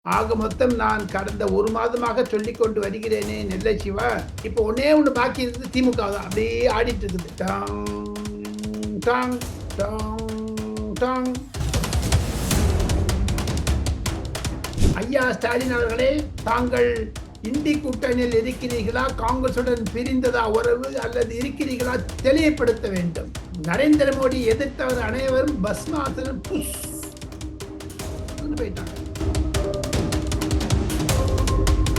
ஆக மொத்தம் நான் கடந்த ஒரு மாதமாக சொல்லிக் கொண்டு வருகிறேனே நெல்லை சிவா, இப்போ ஒன்னே ஒன்று பாக்கி இருக்குது, திமுக தான் அப்படியே ஆடிட்டு இருக்குது. டாங் டாங் டாங் டாங். ஐயா ஸ்டாலின் அவர்களே, தாங்கள் இந்தி கூட்டணியில் இருக்கிறீர்களா, காங்கிரசுடன் பிரிந்ததா உறவு, அல்லது இருக்கிறீர்களா தெளிவுபடுத்த வேண்டும். நரேந்திர மோடி எதிர்த்தவர் அனைவரும் பஸ்மாசனம் புஷ் போயிட்டாங்க.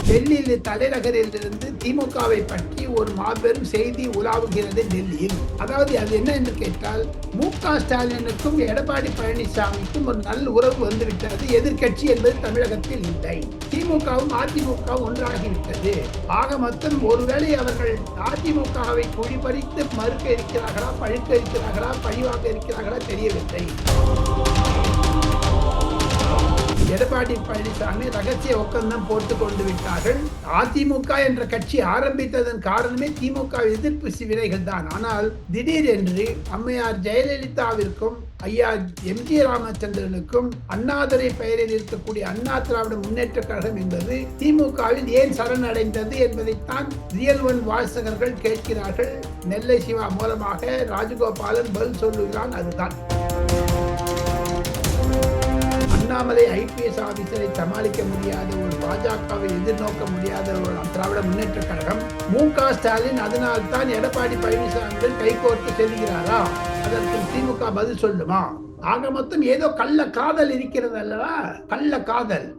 டெல்லியில் தலைநகரில் இருந்து திமுகவை பற்றி ஒரு மாபெரும் செய்தி உலாவுகிறது டெல்லியில். அதாவது அது என்ன என்று கேட்டால், மு.க. ஸ்டாலினுக்கும் எடப்பாடி பழனிசாமிக்கும் ஒரு நல்ல உறவு வந்துவிட்டது. எதிர்கட்சி என்பது தமிழகத்தில் இல்லை. திமுகவும் அதிமுகவும் ஒன்றாகிவிட்டது. ஆக மொத்தம் ஒருவேளை அவர்கள் அதிமுகவை குழிபறித்து மறுக்க இருக்கிறார்களா, பழுக்க இருக்கிறார்களா, பழிவாங்க இருக்கிறார்களா தெரியவில்லை. எடப்பாடி பழனிசாமி ரகசிய ஒப்பந்தம் போட்டுக் கொண்டு விட்டார்கள். அதிமுக என்ற கட்சி ஆரம்பித்ததன் காரணமே திமுக எதிர்ப்பு வினைகள் தான். ஆனால் திடீரென்று அம்மையார் ஜெயலலிதாவிற்கும் ஐயா எம்.ஜி. ராமச்சந்திரனுக்கும் அண்ணாதுரை பெயரில் இருக்கக்கூடிய அண்ணா திராவிட முன்னேற்ற கழகம் என்பது திமுகவில் ஏன் சரணடைந்தது என்பதைத்தான் ரியல் ஒன் வாசகர்கள் கேட்கிறார்கள். நெல்லை சிவா மூலமாக ராஜகோபாலன் பதில் சொல்லுகிறான். அதுதான் அண்ணாமலை ஐபிஎஸ் ஆபீசரை சமாளிக்க முடியாத ஒரு பாஜகவை எதிர்நோக்க முடியாத ஒரு திராவிட முன்னேற்ற கழகம், மு.க. ஸ்டாலின் அதனால் தான் எடப்பாடி பழனிசாமிகள் கைகோர்த்து செல்கிறாரா? அதற்கு திமுக பதில் சொல்லுமா? ஆக மொத்தம் ஏதோ கள்ள காதல் இருக்கிறது அல்லவா? கள்ள காதல்.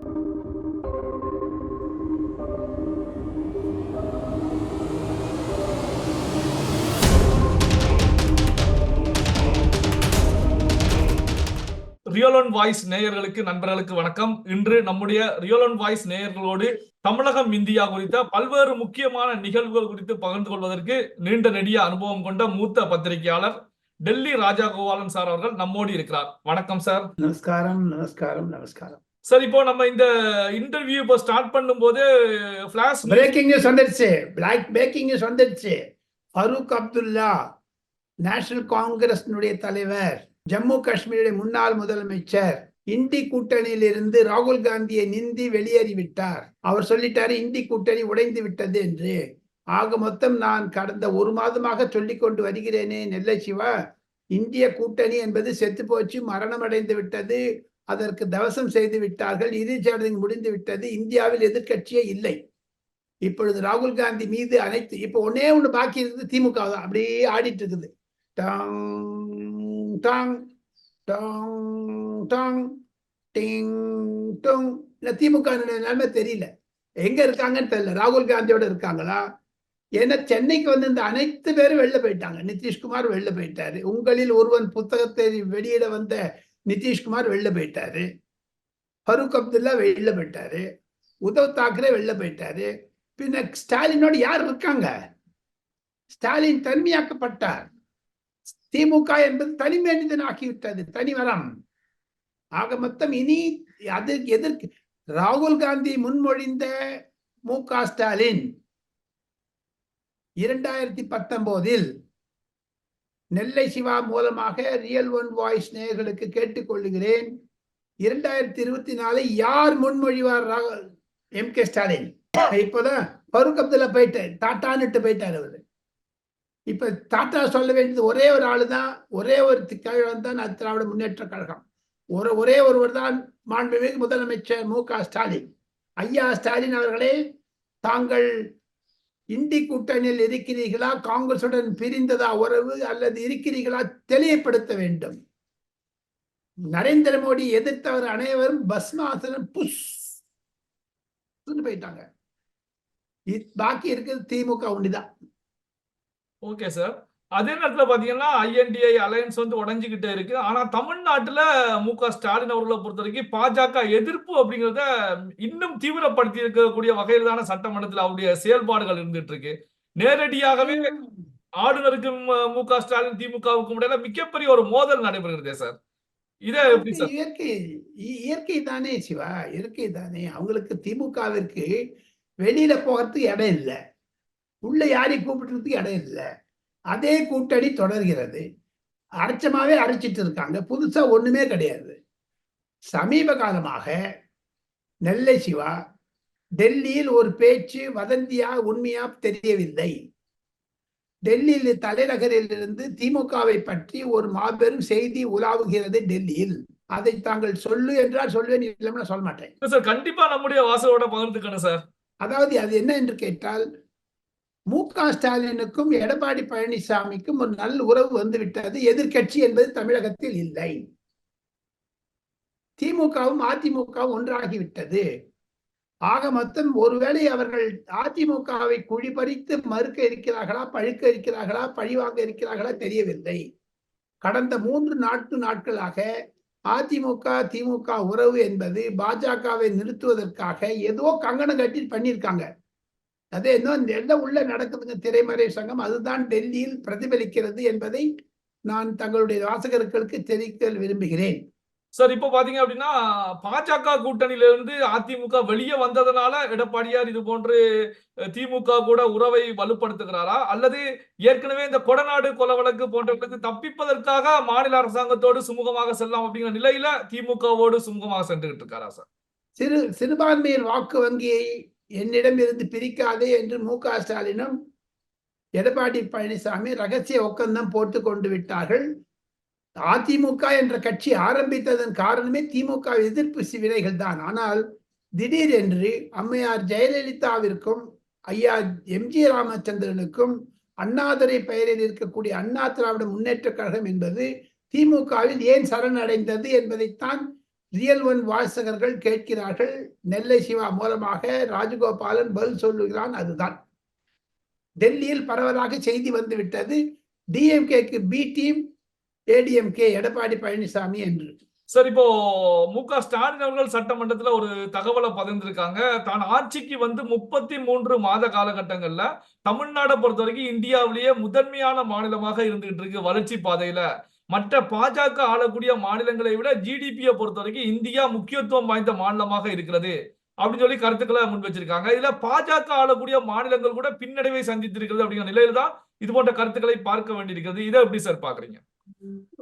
ரியல் ஒன் வாய்ஸ் நேயர்களுக்கு நண்பர்களுக்கு வணக்கம். இன்று நம்முடைய ரியல் ஒன் வாய்ஸ் நேயர்களோடு தமிழகம் இந்தியா குறித்த பல்வேறு முக்கியமான நிகழ்வுகள் குறித்து பகிர்ந்து கொள்வதற்கு நீண்ட நெடிய அனுபவம் கொண்ட மூத்த பத்திரிகையாளர் டெல்லி ராஜகோபாலன் சார் அவர்கள் நம்மோடு இருக்கிறார். வணக்கம் சார். நமஸ்காரம். நமஸ்காரம். நமஸ்காரம் சார், இப்போ நம்ம இந்த இன்டர்வியூ இப்போ ஸ்டார்ட் பண்ணும் போது ஃபிளாஷ் பிரேக்கிங் நியூஸ் வந்துடுச்சு. பிரேக்கிங் நியூஸ் வந்துடுச்சு. ஃபரூக் அப்துல்லா, நேஷனல் காங்கிரஸ் தலைவர், ஜம்மு காஷ்மீருடைய முன்னாள் முதலமைச்சர், இந்தி கூட்டணியில் இருந்து ராகுல் காந்தியை நிந்தி வெளியேறிவிட்டார். அவர் சொல்லிட்டாரு இந்தி கூட்டணி உடைந்து விட்டது என்று. ஆக மொத்தம் நான் கடந்த ஒரு மாதமாக சொல்லிக் கொண்டு வருகிறேனே நெல்லை சிவா, இந்திய கூட்டணி என்பது செத்து போச்சு, மரணம் அடைந்து விட்டது, அதற்கு தவசம் செய்து விட்டார்கள், இறுதி முடிந்து விட்டது, இந்தியாவில் எதிர்கட்சியே இல்லை. இப்பொழுது ராகுல் காந்தி மீது அனைத்து இப்போ ஒன்னே ஒன்று பாக்கி இருக்குது, திமுக தான் அப்படியே ஆடிட்டு இருக்குது. டாங் டாங் டாங் டாங் டிங் டோங். திமுக நிலைமை தெரியல, எங்க இருக்காங்கன்னு தெரியல. ராகுல் காந்தியோட இருக்காங்களா? ஏன்னா சென்னைக்கு வந்து இந்த அனைத்து பேரும் வெளில போயிட்டாங்க. நிதிஷ்குமார் வெளில போயிட்டாரு. உங்களில் ஒருவன் புத்தகத்தை வெளியிட வந்த நிதிஷ்குமார் வெளில போயிட்டாரு. ஃபரூக் அப்துல்லா வெளில போயிட்டாரு. உத்தவ் தாக்கரே வெளில போயிட்டாரு. பின்ன ஸ்டாலினோடு யார் இருக்காங்க? ஸ்டாலின் தனிமையாக்கப்பட்டார். திமுக என்பது தனி மனிதன் ஆகிவிட்டது, தனிவரம். ஆக மொத்தம் இனி அது எதற்கு ராகுல் காந்தி முன்மொழிந்த மு.க. ஸ்டாலின் 2019 நெல்லை சிவா மூலமாக ரியல் ஒன் வாய்ஸ் நேயர்களுக்கு கேட்டுக்கொள்கிறேன். 2024 யார் முன்மொழிவார்? எம்.கே. ஸ்டாலின். இப்போதான் ஃபரூக் அப்துல்லா போயிட்டார், டாட்டான்னுட்டு போயிட்டார் அவரு. இப்ப டாட்டா சொல்ல வேண்டியது ஒரே ஒரு ஆளு தான், ஒரே ஒரு கழகம் தான் திராவிட முன்னேற்ற கழகம். ஒரே ஒருவர் தான் மாண்புமிகு முதலமைச்சர் மு.க. ஸ்டாலின். ஐயா ஸ்டாலின் அவர்களே, தாங்கள் இந்தி கூட்டணியில் இருக்கிறீர்களா, காங்கிரசுடன் பிரிந்ததா உறவு, அல்லது இருக்கிறீர்களா தெளிவுபடுத்த வேண்டும். நரேந்திர மோடி எதிர்த்தவர் அனைவரும் பஸ்மாசனம் புஷ் போயிட்டாங்க. பாக்கி இருக்கிறது திமுக ஒண்டிதான். Okay sir. அதே நேரத்தில் பாத்தீங்கன்னா ஐஎன்டிஐ அலையன்ஸ் வந்து உடைஞ்சுக்கிட்டே இருக்கு. ஆனா தமிழ்நாட்டுல மு.க. ஸ்டாலின் அவர்களை பொறுத்த வரைக்கும் பாஜக எதிர்ப்பு அப்படிங்கிறத இன்னும் தீவிரப்படுத்தி இருக்கக்கூடிய வகையில் தானே சட்டமன்றத்தில் அவருடைய செயல்பாடுகள் இருந்துட்டு இருக்கு. நேரடியாகவே ஆளுநருக்கும் மு.க. ஸ்டாலின் திமுகவுக்கும் இடையில மிகப்பெரிய ஒரு மோதல் நடைபெறுகிறதே சார். இதே எப்படி சார்? இயற்கை தானே சிவா, இயற்கை தானே. அவங்களுக்கு திமுகவிற்கு வெளியில போகிறதுக்கு இடம் இல்லை, உள்ள யாரையும் கூப்பிடுறதுக்கு இடம் இல்லை. அதே கூட்டணி தொடர்கிறது. அரைச்சமாவே அரைச்சிட்டு இருக்காங்க. புதுசா ஒண்ணுமே கிடையாது. சமீப காலமாக நெல்லை சிவா டெல்லியில் ஒரு பேச்சு வதந்தியா உண்மையா தெரியவில்லை. டெல்லியில் தலைநகரில் இருந்து திமுகவை பற்றி ஒரு மாபெரும் செய்தி உலாவுகிறது டெல்லியில். அதை தாங்கள் சொல்லு என்றால் சொல்வேன், இல்லைன்னா சொல்ல மாட்டேன். சார் கண்டிப்பா நம்முடைய வாசகரோட பகிர்ந்துக்கணும் சார். அதாவது அது என்ன என்று கேட்டால், மு.க. ஸ்டாலினுக்கும் எடப்பாடி பழனிசாமிக்கும் ஒரு நல்ல உறவு வந்துவிட்டது. எதிர்க்கட்சி என்பது தமிழகத்தில் இல்லை. திமுகவும் அதிமுகவும் ஒன்றாகிவிட்டது. ஆக மொத்தம் ஒருவேளை அவர்கள் அதிமுகவை குழிபறித்து மறுக்க இருக்கிறார்களா, பழுக்க இருக்கிறார்களா, பழிவாங்க இருக்கிறார்களா தெரியவில்லை. கடந்த 3 நாட்களாக அதிமுக திமுக உறவு என்பது பாஜகவை நிறுத்துவதற்காக ஏதோ கங்கணம் கட்டி பண்ணியிருக்காங்க. அது என்ன உள்ள நடக்குதுங்க திரைமறை சங்கம், அதுதான் டெல்லியில் பிரதிபலிக்கிறது என்பதை நான் தங்களுடைய வாசகர்களுக்கு தெரிவிக்க விரும்புகிறேன். சார் இப்போ பாத்தீங்க அப்படின்னா பாஜக கூட்டணியில இருந்து அதிமுக வெளியே வந்ததனால எடப்பாடியார் இது போன்று திமுக கூட உறவை வலுப்படுத்துகிறாரா, அல்லது ஏற்கனவே இந்த கொடநாடு கொலை வழக்கு போன்றவர்களுக்கு தப்பிப்பதற்காக மாநில அரசாங்கத்தோடு சுமூகமாக செல்லலாம் அப்படிங்கிற நிலையில திமுகவோடு சுமூகமாக சென்றுகிட்டு இருக்காரா சார்? சிறுபான்மையின் வாக்கு வங்கியை என்னிடம் இருந்து பிரிக்காதே என்று மு.க. ஸ்டாலினும் எடப்பாடி பழனிசாமி ரகசிய ஒப்பந்தம் போட்டு கொண்டு விட்டார்கள். அதிமுக என்ற கட்சி ஆரம்பித்ததன் காரணமே திமுக எதிர்ப்பு வினைகள் தான். ஆனால் திடீரென்று அம்மையார் ஜெயலலிதாவிற்கும் ஐயா எம்.ஜி. ராமச்சந்திரனுக்கும் அண்ணாதுரை பெயரில் இருக்கக்கூடிய அண்ணா திராவிட முன்னேற்ற கழகம் என்பது திமுகவில் ஏன் சரணடைந்தது என்பதைத்தான் ரியல் ஒன் வாசகர்கள் கேட்கிறார்கள். நெல்லை சிவா மூலமாக ராஜகோபாலன் பதில் சொல்லுகிறான். அதுதான் டெல்லியில் பரவலாக செய்தி வந்துவிட்டது. டிஎம்கேக்கு பி டீம், ஏடிஎம்கே எடப்பாடி பழனிசாமி என்று. சார் இப்போ மு.க. ஸ்டாலின் அவர்கள் சட்டமன்றத்துல ஒரு தகவலை பகிர்ந்திருக்காங்க. தான் ஆட்சிக்கு வந்து 33 மாத காலகட்டங்கள்ல தமிழ்நாடை பொறுத்த வரைக்கும் இந்தியாவிலேயே முதன்மையான மாநிலமாக இருந்துகிட்டு இருக்கு வளர்ச்சி பாதையில. மற்ற பாஜக ஆளக்கூடிய மாநிலங்களை விட ஜிடிபியை பொறுத்த வரைக்கும் இந்தியா முக்கியத்துவம் வாய்ந்த மாநிலமாக இருக்கிறது அப்படின்னு சொல்லி கருத்துக்களை முன் வச்சிருக்காங்க. இதுல பாஜக ஆளக்கூடிய மாநிலங்கள் கூட பின்னடைவை சந்தித்திருக்கிறது அப்படிங்கிற நிலையில தான் இது போன்ற கருத்துக்களை பார்க்க வேண்டியிருக்கிறது. இதை எப்படி சார் பாக்குறீங்க?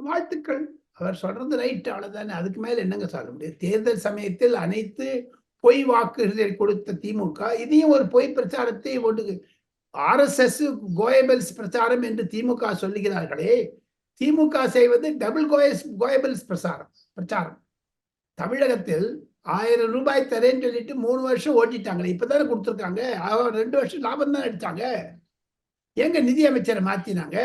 வாழ்த்துக்கள், அவர் சொல்றது ரைட், அவ்வளவுதானே. அதுக்கு மேல என்னங்க சொல்ல முடியும்? தேர்தல் சமயத்தில் அனைத்து பொய் வாக்குறுதிகளை கொடுத்த திமுக இதையும் ஒரு பொய் பிரச்சாரத்தை ஒன்று RSS கோயபல்ஸ் பிரச்சாரம் என்று திமுக சொல்லுகிறார்களே, திமுக செய்வது டபுள் கோயபல்ஸ் பிரச்சாரம். தமிழகத்தில் 1000 ரூபாய் தரேன்னு சொல்லிட்டு 3 வருஷம் ஓட்டிட்டாங்களே, இப்பதானே கொடுத்துருக்காங்க. 2 வருஷம் லாபம் தான் அடிச்சாங்க. எங்க நிதி அமைச்சரை மாத்தினாங்க?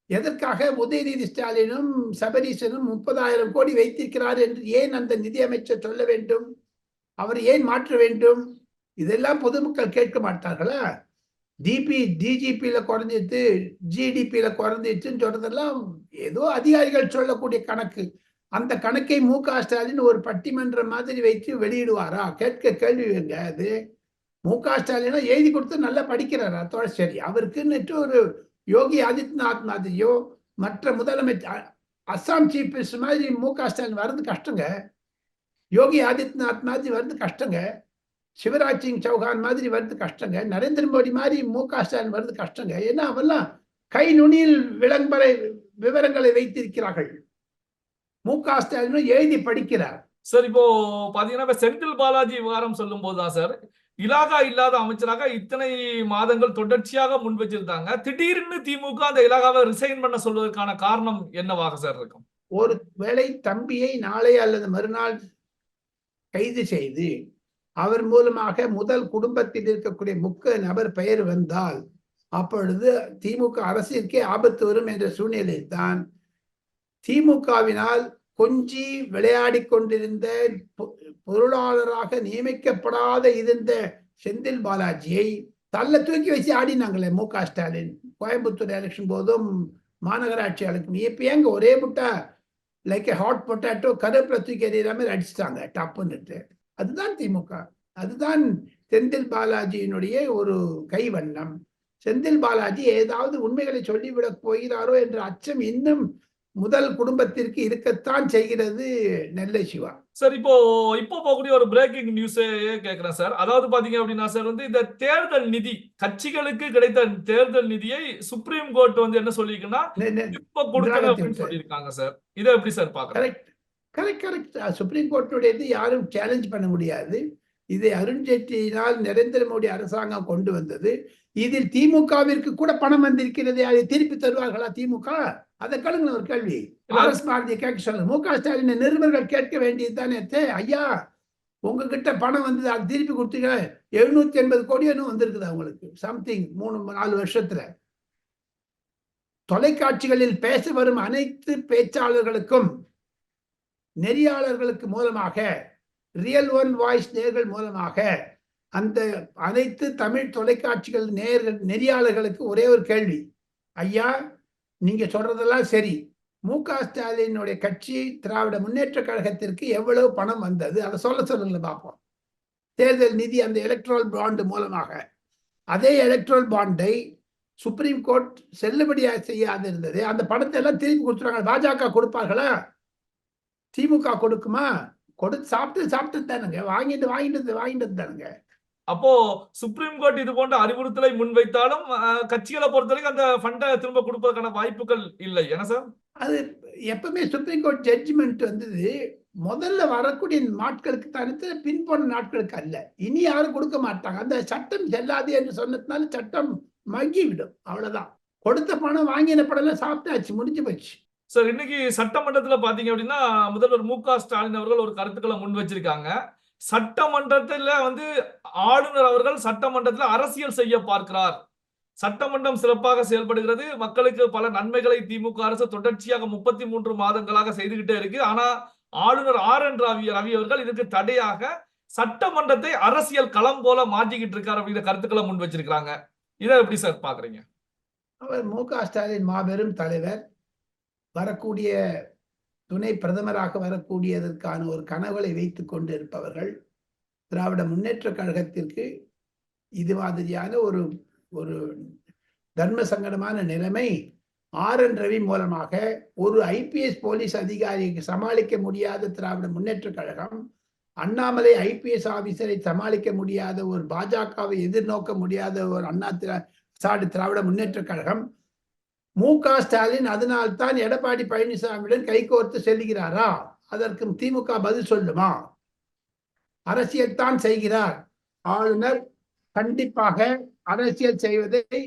எதற்காக உதயநிதி ஸ்டாலினும் சபரீசனும் 30,000 கோடி வைத்திருக்கிறார் என்று ஏன் அந்த நிதி அமைச்சர் சொல்ல வேண்டும்? அவர் ஏன் மாற்ற வேண்டும்? இதெல்லாம் பொதுமக்கள் கேட்க மாட்டார்களா? டிஜிபியில குறைஞ்சிட்டு, ஜிடிபியில குறைஞ்சிச்சுன்னு சொல்றதெல்லாம் ஏதோ அதிகாரிகள் சொல்லக்கூடிய கணக்கு. அந்த கணக்கை மு.க. ஸ்டாலின் ஒரு பட்டிமன்றம் மாதிரி வைத்து வெளியிடுவாரா? கேட்க கேள்வி வேங்க. அது மு.க. ஸ்டாலினா எழுதி கொடுத்து நல்லா படிக்கிறாரா? சரி, அவருக்குன்னுட்டு ஒரு யோகி ஆதித்யநாத் மாதிரியோ மற்ற முதலமைச்சர் அஸ்ஸாம் சீஃப் மினிஸ்டர் மாதிரி மு.க. ஸ்டாலின் வர்றது கஷ்டங்க. யோகி ஆதித்யநாத் மாதிரி வர்றது கஷ்டங்க. சிவராஜ் சிங் சௌஹான் மாதிரி வருது கஷ்டங்க. நரேந்திர மோடி மாதிரி மு.க. ஸ்டாலின் வருது கஷ்டங்க. ஏன்னா அவெல்லாம் கை நுனியில் விவரங்களை வைத்திருக்கிறார்கள். மு.க. ஸ்டாலினும் எழுதி படிக்கிறார். சார் இப்போ பாத்தீங்கன்னா செந்தில் பாலாஜி விவகாரம் சொல்லும் போதுதான் சார், இலாகா இல்லாத அமைச்சராக இத்தனை மாதங்கள் தொடர்ச்சியாக முன் வச்சிருந்தாங்க. திடீர்னு திமுக அந்த இலாகாவை ரிசைன் பண்ண சொல்வதற்கான காரணம் என்னவாக சார் இருக்கும்? ஒரு வேளை தம்பியை நாளை அல்லது மறுநாள் கைது செய்து அவர் மூலமாக முதல் குடும்பத்தில் இருக்கக்கூடிய முக்கிய நபர் பெயர் வந்தால் அப்பொழுது திமுக அரசிற்கே ஆபத்து வரும் என்ற சூழ்நிலையில் தான் திமுகவினால் கொஞ்சி விளையாடி கொண்டிருந்த பொருளாளராக நியமிக்கப்படாத இருந்த செந்தில் பாலாஜியை தள்ள தூக்கி வச்சு ஆடினாங்களே மு.க. ஸ்டாலின். கோயம்புத்தூர் எலெக்ஷன் போதும் மாநகராட்சி எலெக்ஷன் இப்ப ஏங்க ஒரே முட்டா லைக் ஹாட் பொட்டாட்டோ கருவேப்பிலை தூக்கி எறிகிற மாதிரி அடிச்சுட்டாங்க டப்புன்னுட்டு. அதுதான் திமுக. அதுதான் செந்தில் பாலாஜியினுடைய ஒரு கைவண்ணம். செந்தில் பாலாஜி ஏதாவது உண்மைகளை சொல்லிவிடப் போகிறாரோ என்ற அச்சம் இன்னும் முதல் குடும்பத்திற்கு இருக்கத்தான் செய்கிறது. நெல்லை சிவா சார் இப்போ போகக்கூடிய ஒரு பிரேக்கிங் நியூஸே கேட்கிறேன் சார். அதாவது பாத்தீங்க அப்படின்னா சார் வந்து இந்த தேர்தல் நிதி கட்சிகளுக்கு கிடைத்த தேர்தல் நிதியை சுப்ரீம் கோர்ட் வந்து என்ன சொல்லிருக்குன்னா இப்ப கொடுக்கணும் அப்படின்னு சொல்லியிருக்காங்க சார். இதை எப்படி சார் பாக்குறேன்? கரெக்ட். சுப்ரீம் கோர்ட்டுடையது யாரும் சேலஞ்ச் பண்ண முடியாது. இதை அருண்ஜேட்லியினால் நரேந்திர மோடி அரசாங்கம் கொண்டு வந்தது. இதில் திமுகவிற்கு கூட பணம் வந்திருக்கிறது. அதை திருப்பி தருவார்களா திமுக? அதை கேளுங்க ஒரு கேள்வி. ஆர்எஸ் பாரதியை கேட்க சொல்லுங்க. மு.க. ஸ்டாலின் நிருபர்கள் கேட்க வேண்டியது தானே, ஐயா உங்ககிட்ட பணம் வந்தது, அது திருப்பி கொடுத்தீங்க. 780 கோடி வந்திருக்குது அவங்களுக்கு, சம்திங் 3-4 வருஷத்துல. தொலைக்காட்சிகளில் பேச வரும் அனைத்து பேச்சாளர்களுக்கும், நெறியாளர்களுக்கு மூலமாக, ரியல் ஒன் வாய்ஸ் நேர்கள் மூலமாக, அந்த அனைத்து தமிழ் தொலைக்காட்சிகள் நெறியாளர்களுக்கு ஒரே ஒரு கேள்வி. ஐயா நீங்க சொல்றதெல்லாம் சரி, மு.க. ஸ்டாலினுடைய கட்சி திராவிட முன்னேற்ற கழகத்திற்கு எவ்வளவு பணம் வந்தது, அதை சொல்லுங்க பார்ப்போம். தேர்தல் நிதி, அந்த எலக்ட்ரல் பாண்ட் மூலமாக. அதே எலக்ட்ரல் பாண்டை சுப்ரீம் கோர்ட் செல்லுபடியாக செய்யாது இருந்தது. அந்த பணத்தை எல்லாம் திருப்பி கொடுத்துருவாங்க. பாஜக கொடுப்பார்களா? திமுக கொடுக்குமா? சாப்பிட்டு தானுங்க, வாங்கிட்டு தானுங்க. அப்போ சுப்ரீம் கோர்ட் இது போன்ற அறிவுறுத்தலை முன்வைத்தாலும் கட்சிகளை பொறுத்தவரைக்கும் அந்த ஃபண்டை திரும்ப கொடுப்பதற்கான வாய்ப்புகள் இல்லை, என்ன சார்? அது எப்பவுமே சுப்ரீம் கோர்ட் ஜட்ஜ்மெண்ட் வந்தது முதல்ல வரக்கூடிய நாட்களுக்கு தனித்து, பின்போன நாட்களுக்கு அல்ல. இனி யாரும் கொடுக்க மாட்டாங்க. அந்த சட்டம் செல்லாது என்று சொன்னதுனால சட்டம் மங்கிவிடும், அவ்வளவுதான். கொடுத்த பணம், வாங்கின பணம் சாப்பிட்டாச்சு, முடிஞ்சு போச்சு. சார், இன்னைக்கு சட்டமன்றத்துல பாத்தீங்க அப்படின்னா முதல்வர் மு.க. ஸ்டாலின் அவர்கள் ஒரு கருத்துக்களை முன் வச்சிருக்காங்க. சட்டமன்றத்துல ஆளுநர் அவர்கள் சட்டமன்றத்துல அரசியல் செய்ய பார்க்கிறார். சட்டமன்றம் சிறப்பாக செயல்படுகிறது. மக்களுக்கு பல நன்மைகளை திமுக அரசு தொடர்ச்சியாக 33 மாதங்களாக செய்துகிட்டே இருக்கு. ஆனா ஆளுநர் ஆர்.என். ரவி அவர்கள் இதுக்கு தடையாக சட்டமன்றத்தை அரசியல் களம் போல மாற்றிக்கிட்டு இருக்காரு அப்படிங்கிற கருத்துக்களை முன் வச்சிருக்காங்க. இதை எப்படி சார் பாக்குறீங்க? அவர் மு.க. ஸ்டாலின் மாபெரும் தலைவர். வரக்கூடிய துணை பிரதமராக வரக்கூடியதற்கான ஒரு கனவுகளை வைத்துக் கொண்டு இருப்பவர்கள். திராவிட முன்னேற்ற கழகத்திற்கு இது மாதிரியான ஒரு தர்ம சங்கடமான நிலைமை ஆர்.என். ரவி மூலமாக, ஒரு IPS போலீஸ் அதிகாரிக்கு சமாளிக்க முடியாத திராவிட முன்னேற்ற கழகம், அண்ணாமலை IPS ஆபீசரை சமாளிக்க முடியாத ஒரு பாஜகவை எதிர்நோக்க முடியாத ஒரு திராவிட முன்னேற்ற கழகம், மு.க. ஸ்டாலின் அதனால்தான் எடப்பாடி பழனிசாமியுடன் கைகோர்த்து செல்கிறாரா? அதற்கு திமுக பதில் சொல்லுமா? அரசியல் தான் செய்கிறார். ஆளுநர் கண்டிப்பாக அரசியல் செய்வதை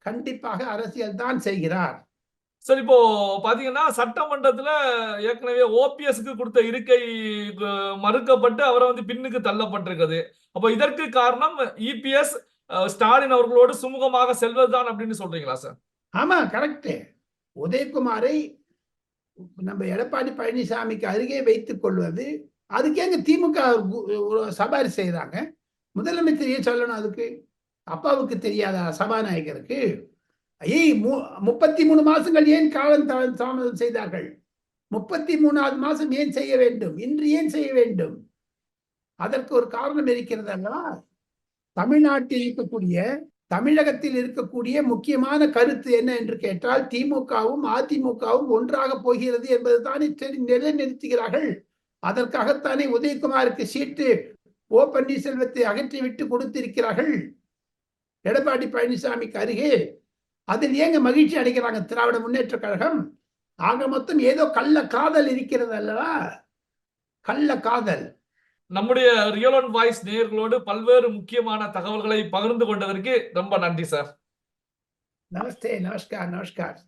கண்டிப்பாக அரசியல் தான் செய்கிறார். சரி, இப்போ பாத்தீங்கன்னா சட்டமன்றத்துல ஏற்கனவே ஓபிஎஸ்க்கு கொடுத்த இருக்கை மறுக்கப்பட்டு அவரை பின்னுக்கு தள்ளப்பட்டிருக்கிறது. அப்போ இதற்கு காரணம் இபிஎஸ் ஸ்டாலின் அவர்களோடு சுமூகமாக செல்வதுதான் அப்படின்னு சொல்றீங்களா சார்? ஆமா, கரெக்ட். உதயகுமாரை நம்ம எடப்பாடி பழனிசாமிக்கு அருகே வைத்துக் கொள்வது, அதுக்கு எங்க திமுக சபாரி செய்யறாங்க? முதலமைச்சரையே சொல்லணும். அதுக்கு அப்பாவுக்கு தெரியாத சபாநாயகருக்கு? 33 மாசங்கள் ஏன் காலம் தாமதம் செய்தார்கள்? 33வது மாசம் ஏன் செய்ய வேண்டும்? இன்று ஏன் செய்ய வேண்டும்? அதற்கு ஒரு காரணம் இருக்கிறது அல்லவா? தமிழ்நாட்டில் இருக்கக்கூடிய, தமிழகத்தில் இருக்கக்கூடிய முக்கியமான கருத்து என்ன என்று கேட்டால், திமுகவும் அதிமுகவும் ஒன்றாக போகிறது என்பதுதானே நிலைநிறுத்துகிறார்கள். அதற்காகத்தானே உதயகுமாருக்கு சீட்டு ஓ பன்னீர்செல்வத்தை அகற்றி விட்டு கொடுத்திருக்கிறார்கள் எடப்பாடி பழனிசாமிக்கு அருகே. அதில் ஏங்க மகிழ்ச்சி அடைகிறாங்க திராவிட முன்னேற்ற கழகம்? ஆக மொத்தம் ஏதோ கள்ள காதல் இருக்கிறது அல்லவா? கள்ள காதல். நம்முடைய ரியல் ஒன் வாய்ஸ் நேயர்களோடு பல்வேறு முக்கியமான தகவல்களை பகிர்ந்து கொண்டதற்கு ரொம்ப நன்றி சார். நமஸ்தே, நமஸ்கார்.